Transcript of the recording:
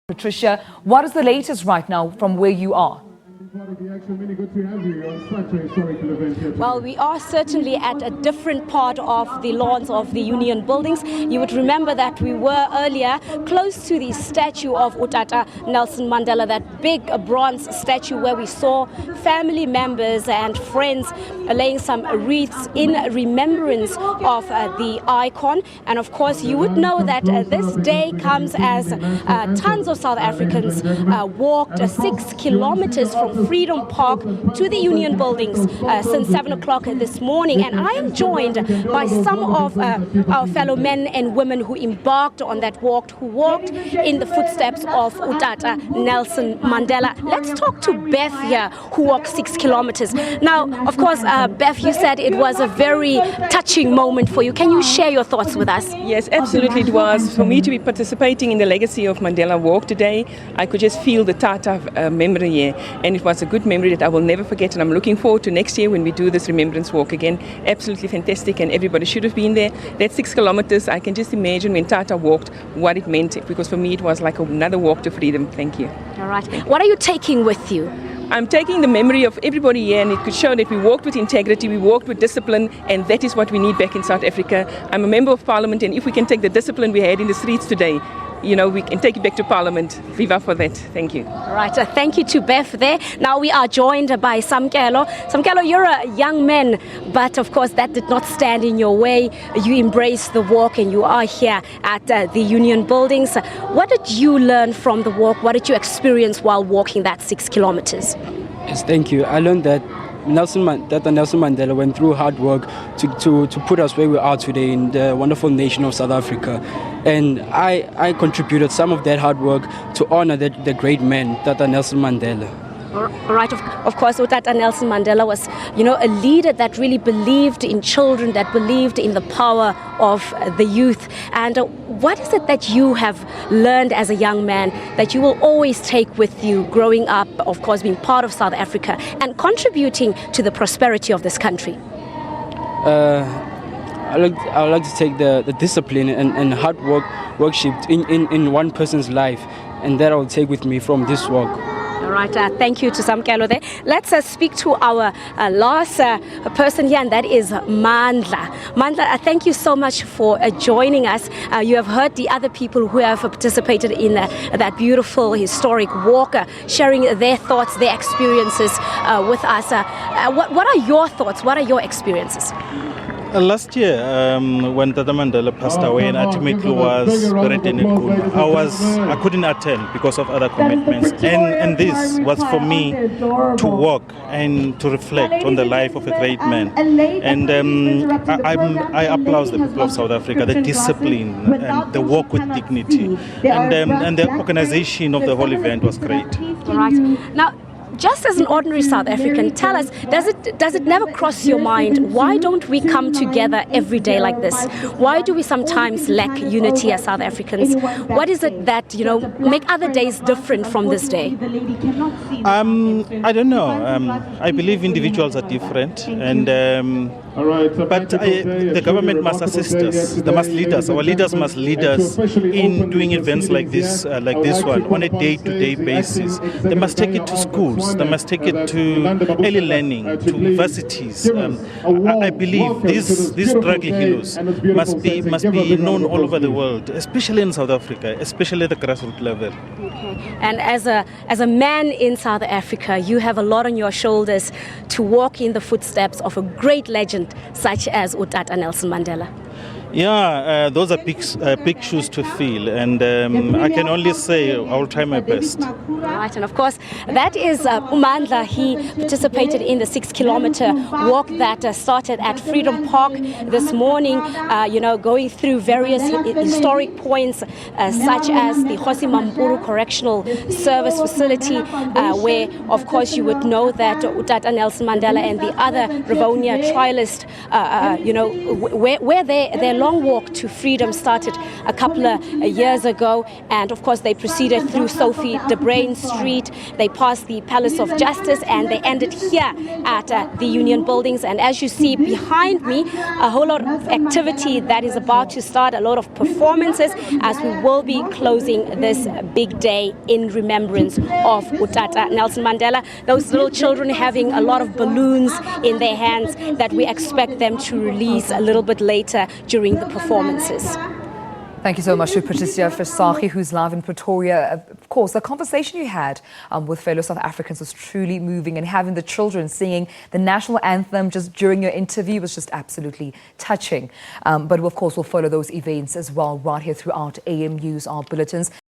Patricia, what is the latest right now from where you are? Well, we are certainly at a different part of the lawns of the Union buildings. You would remember that we were earlier close to the statue of Utata Nelson Mandela, that big bronze statue where we saw family members and friends laying some wreaths in remembrance of the icon. And of course, you would know that this day comes as tons of South Africans walked 6 kilometers from Freedom Park to the Union buildings since 7 o'clock this morning, and I am joined by some of our fellow men and women who embarked on that walk, who walked in the footsteps of Utata Nelson Mandela. Let's talk to Beth here, who walked 6 kilometers. Now, of course, Beth, you said it was a very touching moment for you. Can you share your thoughts with us? Yes, absolutely it was. For me to be participating in the legacy of Mandela Walk today, I could just feel the Tata memory here, and it was a good memory that I will never forget, and I'm looking forward to next year when we do this Remembrance Walk again. Absolutely fantastic, and everybody should have been there. That 6 kilometers, I can just imagine when Tata walked what it meant, because for me it was like another walk to freedom. Thank you. All right. What are you taking with you? I'm taking the memory of everybody here, and it could show that we walked with integrity, we walked with discipline, and that is what we need back in South Africa. I'm a member of Parliament, and if we can take the discipline we had in the streets today, you know, we can take it back to Parliament. Viva for that. Thank you. All right. Thank you to Beth there. Now we are joined by Samkelo. Samkelo, you're a young man, but of course that did not stand in your way. You embraced the walk and you are here at the Union buildings. What did you learn from the walk? What did you experience while walking that 6 kilometers? Yes, thank you. I learned that Nelson Mandela went through hard work to put us where we are today in the wonderful nation of South Africa. And I contributed some of that hard work to honor the great man, Tata Nelson Mandela. All right, of course, Utata Nelson Mandela was, a leader that really believed in children, that believed in the power of the youth. And what is it that you have learned as a young man that you will always take with you growing up, of course, being part of South Africa and contributing to the prosperity of this country? I would like to take the discipline and hard worship in one person's life, and that I will take with me from this walk. All right, thank you to Samkelo there. Let's speak to our last person here, and that is Mandla. Mandla, thank you so much for joining us. You have heard the other people who have participated in that beautiful historic walk, sharing their thoughts, their experiences with us. What are your thoughts? What are your experiences? Last year, when Tata Mandela passed away and ultimately was buried in Ikulu, I couldn't attend because of other commitments. And this was for me to walk and to reflect on the life of a great man. And I applaud the people of South Africa, the discipline and the walk with dignity. And the organization of the whole event was great. All right. Now, just as an ordinary South African, tell us, does it never cross your mind, why don't we come together every day like this? Why do we sometimes lack unity as South Africans? What is it that, make other days different from this day? I don't know. I believe individuals are different, and but the government must assist us. They must lead us. Our leaders must lead us in doing events like this one on a day-to-day basis. They must take it to schools. They must take it to early learning, to universities. I believe these struggling heroes must be known all over the world, especially in South Africa, especially at the grassroots level. Okay. And as a man in South Africa, you have a lot on your shoulders to walk in the footsteps of a great legend such as Utata Nelson Mandela. Yeah, those are big shoes to fill, and I can only say I will try my best. Right, and of course, that is Mandla. He participated in the 6 kilometer walk that started at Freedom Park this morning, going through various historic points such as the Hosi Mampuru Correctional Service Facility, where, of course, you would know that Utata Nelson Mandela and the other Rivonia trialists, where their long walk to freedom started a couple of years ago, and of course they proceeded through Sophie de Bruyn Street, they passed the Palace of Justice, and they ended here at the Union Buildings. And as you see behind me, a whole lot of activity that is about to start, a lot of performances, as we will be closing this big day in remembrance of Utata Nelson Mandela. Those little children having a lot of balloons in their hands that we expect them to release a little bit later during the performances. Thank you so much to Patricia Visagie, who's live in Pretoria. Of course, the conversation you had with fellow South Africans was truly moving, and having the children singing the national anthem just during your interview was just absolutely touching. But of course, we'll follow those events as well right here throughout AM News, our bulletins.